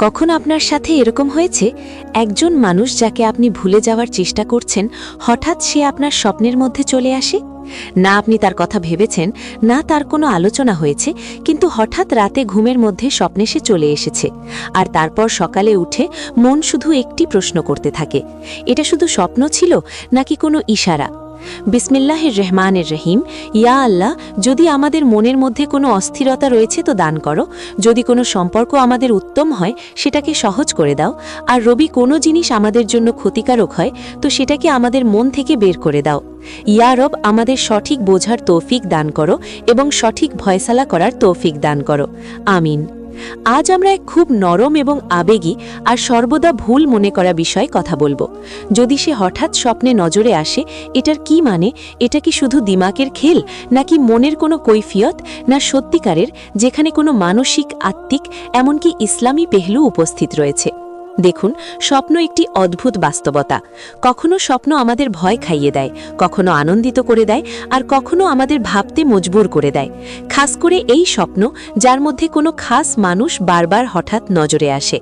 কখন আপনার সাথে এরকম হয়েছে একজন মানুষ যাকে আপনি ভুলে যাওয়ার চেষ্টা করছেন হঠাৎ সে আপনার স্বপ্নের মধ্যে চলে আসে? না আপনি তার কথা ভেবেছেন, না তার কোনো আলোচনা হয়েছে, কিন্তু হঠাৎ রাতে ঘুমের মধ্যে স্বপ্নে সে চলে এসেছে। আর তারপর সকালে উঠে মন শুধু একটি প্রশ্ন করতে থাকে, এটা শুধু স্বপ্ন ছিল নাকি কোনো ইশারা? বিসমিল্লাহির রহমানির রহিম। ইয়া আল্লাহ, যদি আমাদের মনের মধ্যে কোনো অস্থিরতা রয়েছে তো দান করো, যদি কোনো সম্পর্ক আমাদের উত্তম হয় সেটাকে সহজ করে দাও, আর রবি কোনো জিনিস আমাদের জন্য ক্ষতিকারক হয় তো সেটাকে আমাদের মন থেকে বের করে দাও। ইয়া রব, আমাদের সঠিক বোঝার তৌফিক দান করো এবং সঠিক ফয়সালা করার তৌফিক দান করো। আমিন। আজ আমরা এক খুব নরম এবং আবেগী আর সর্বদা ভুল মনে করা বিষয়ে কথা বলবো। যদি সে হঠাৎ স্বপ্নে নজরে আসে, এটার কি মানে? এটা কি শুধু দিমাগের খেল, নাকি মনের কোনো কৈফিয়ত, না সত্যিকারের যেখানে কোনো মানসিক, আত্মিক, এমনকি ইসলামী পেহলু উপস্থিত রয়েছে? দেখুন, স্বপ্ন একটি অদ্ভুত বাস্তবতা। কখনো স্বপ্ন আমাদের ভয় খাইয়ে দেয়, কখনো আনন্দিত করে দেয়, আর কখনো আমাদের ভাবতে মজবুর করে দেয়। খাস করে এই স্বপ্ন যার মধ্যে কোনো খাস মানুষ বারবার হঠাৎ নজরে আসে।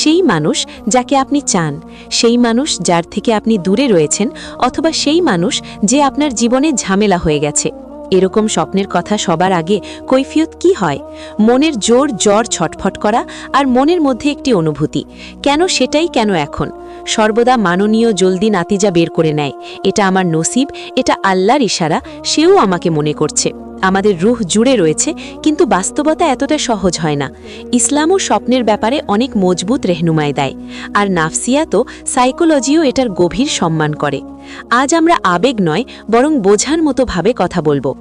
সেই মানুষ যাকে আপনি চান, সেই মানুষ যার থেকে আপনি দূরে রয়েছেন, অথবা সেই মানুষ যে আপনার জীবনে ঝামেলা হয়ে গেছে। এরকম স্বপ্নের কথা সবার আগে কৈফিয়ত কি হয়? মনের জোর জ্বর ছটফট করা, আর মনের মধ্যে একটি অনুভূতি, কেন সেটাই কেন এখন? সর্বদা মাননীয় জলদি নাতিজা বের করে নেয়, এটা আমার নসিব, এটা আল্লাহর ইশারা, সেও আমাকে মনে করছে। আমাদের রুহ জুড়ে রয়েছে, কিন্তু বাস্তবতা এতটা সহজ হয় না। ইসলামও স্বপ্নের ব্যাপারে অনেক মজবুত রেহনুমাই দেয়, আর নাফসিয়াত ও সাইকোলজিও এটার গভীর সম্মান করে। আজ আমরা আবেগ নয়, বরং বোঝার মতো ভাবে কথা বলবো।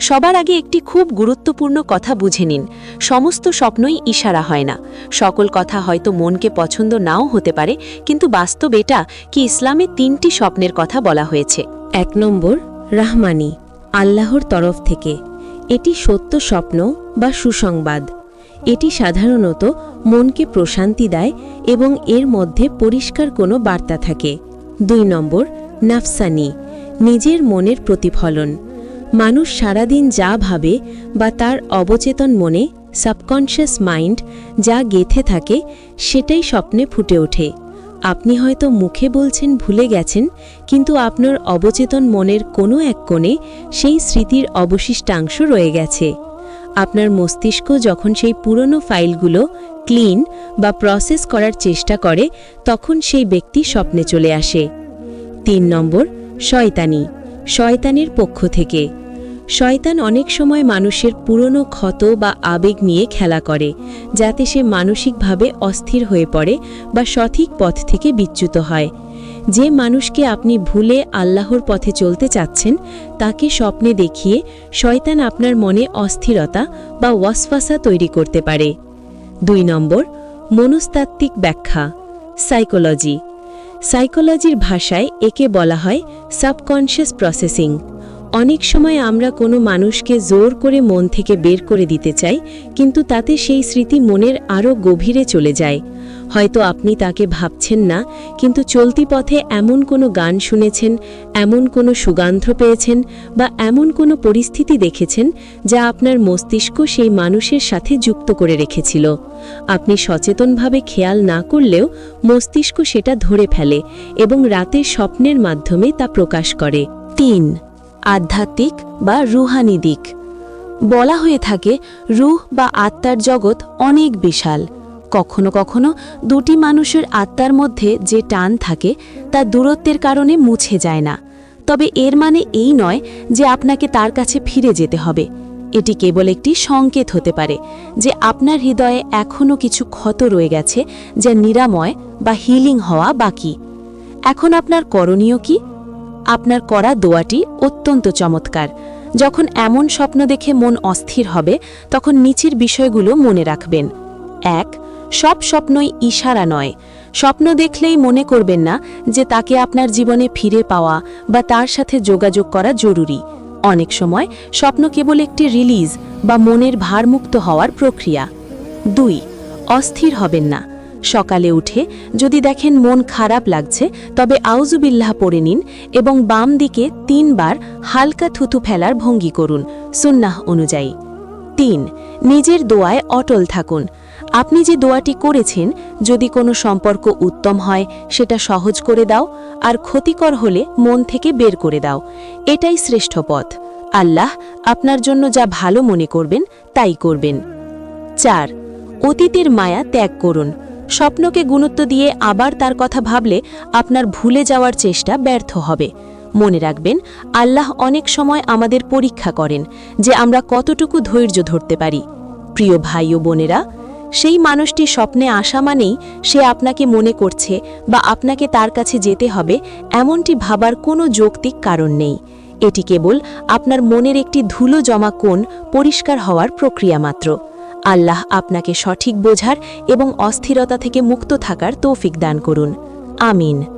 সবার আগে একটি খুব গুরুত্বপূর্ণ কথা বুঝে নিন, সমস্ত স্বপ্নই ইশারা হয় না। সকল কথা হয়তো মনকে পছন্দ নাও হতে পারে, কিন্তু বাস্তব এটা কি ইসলামে 3টি স্বপ্নের কথা বলা হয়েছে। 1 নম্বর, রাহমানি, আল্লাহর তরফ থেকে। এটি সত্য স্বপ্ন বা সুসংবাদ। এটি সাধারণত মনকে প্রশান্তি দেয় এবং এর মধ্যে পরিষ্কার কোনো বার্তা থাকে। 2 নম্বর, নাফসানি, নিজের মনের প্রতিফলন। মানুষ সারাদিন যা ভাবে বা তার অবচেতন মনে, সাবকনশিয়াস মাইন্ড যা গেঁথে থাকে, সেটাই স্বপ্নে ফুটে ওঠে। আপনি হয়তো মুখে বলছেন ভুলে গেছেন, কিন্তু আপনার অবচেতন মনের কোনো এক কোণে সেই স্মৃতির অবশিষ্টাংশ রয়ে গেছে। আপনার মস্তিষ্ক যখন সেই পুরনো ফাইলগুলো ক্লিন বা প্রসেস করার চেষ্টা করে, তখন সেই ব্যক্তি স্বপ্নে চলে আসে। 3 নম্বর, শয়তানি, শয়তানের পক্ষ থেকে। শয়তান অনেক সময় মানুষের পুরনো ক্ষত বা আবেগ নিয়ে খেলা করে, যাতে সে মানসিকভাবে অস্থির হয়ে পড়ে বা সঠিক পথ থেকে বিচ্যুত হয়। যে মানুষকে আপনি ভুলে আল্লাহর পথে চলতে চাচ্ছেন, তাকে স্বপ্নে দেখিয়ে শয়তান আপনার মনে অস্থিরতা বা ওয়াসওয়াসা তৈরি করতে পারে। 2 নম্বর, মনস্তাত্ত্বিক ব্যাখ্যা, সাইকোলজি। সাইকোলজির ভাষায় একে বলা হয় সাবকনশিয়াস প্রসেসিং। অনেক সময় আমরা কোনো মানুষকে জোর করে মন থেকে বের করে দিতে চাই, কিন্তু তাতে সেই স্মৃতি মনের আরও গভীরে চলে যায়। হয়তো আপনি তাকে ভাবছেন না, কিন্তু চলতি পথে এমন কোনো গান শুনেছেন, এমন কোনো সুগন্ধ পেয়েছেন, বা এমন কোনো পরিস্থিতি দেখেছেন যা আপনার মস্তিষ্ক সেই মানুষের সাথে যুক্ত করে রেখেছিল। আপনি সচেতনভাবে খেয়াল না করলেও মস্তিষ্ক সেটা ধরে ফেলে এবং রাতের স্বপ্নের মাধ্যমে তা প্রকাশ করে। 3, আধ্যাত্মিক বা রুহানি দিক। বলা হয়ে থাকে রুহ বা আত্মার জগৎ অনেক বিশাল। কখনো কখনো দুটি মানুষের আত্মার মধ্যে যে টান থাকে তা দূরত্বের কারণে মুছে যায় না। তবে এর মানে এই নয় যে আপনাকে তার কাছে ফিরে যেতে হবে। এটি কেবল একটি সংকেত হতে পারে যে আপনার হৃদয়ে এখনও কিছু ক্ষত রয়ে গেছে, যা নিরাময় বা হিলিং হওয়া বাকি। এখন আপনার করণীয় কি? আপনার করা দোয়াটি অত্যন্ত চমৎকার। যখন এমন স্বপ্ন দেখে মন অস্থির হবে, তখন নিচের বিষয়গুলো মনে রাখবেন। 1, সব স্বপ্নই ইশারা নয়। স্বপ্ন দেখলেই মনে করবেন না যে তাকে আপনার জীবনে ফিরে পাওয়া বা তার সাথে যোগাযোগ করা জরুরি। অনেক সময় স্বপ্ন কেবল একটি রিলিজ বা মনের ভারমুক্ত হওয়ার প্রক্রিয়া। 2, অস্থির হবেন না। সকালে উঠে যদি দেখেন মন খারাপ লাগছে, তবে আউযুবিল্লাহ পড়ে নিন এবং বাম দিকে 3 বার হালকা থুতু ফেলার ভঙ্গি করুন সুন্নাহ অনুযায়ী। 3, নিজের দোয়ায় অটল থাকুন। আপনি যে দোয়াটি করেছেন, যদি কোনো সম্পর্ক উত্তম হয় সেটা সহজ করে দাও, আর ক্ষতিকর হলে মন থেকে বের করে দাও। এটাই শ্রেষ্ঠ পথ। আল্লাহ আপনার জন্য যা ভালো মনে করবেন তাই করবেন। 4. অতীতের মায়া ত্যাগ করুন। স্বপ্নকে গুরুত্ব দিয়ে আবার তার কথা ভাবলে আপনার ভুলে যাওয়ার চেষ্টা ব্যর্থ হবে। মনে রাখবেন, আল্লাহ অনেক সময় আমাদের পরীক্ষা করেন যে আমরা কতটুকু ধৈর্য ধরতে পারি। প্রিয় ভাই ও বোনেরা, সেই মানুষটি স্বপ্নে আসা মানেই সে আপনাকে মনে করছে বা আপনাকে তার কাছে যেতে হবে, এমনটি ভাবার কোনো যৌক্তিক কারণ নেই। এটি কেবল আপনার মনের একটি ধুলো জমা কোণ পরিষ্কার হওয়ার প্রক্রিয়া মাত্র। আল্লাহ আপনাকে সঠিক বোঝার এবং অস্থিরতা থেকে মুক্ত থাকার তৌফিক দান করুন। আমিন।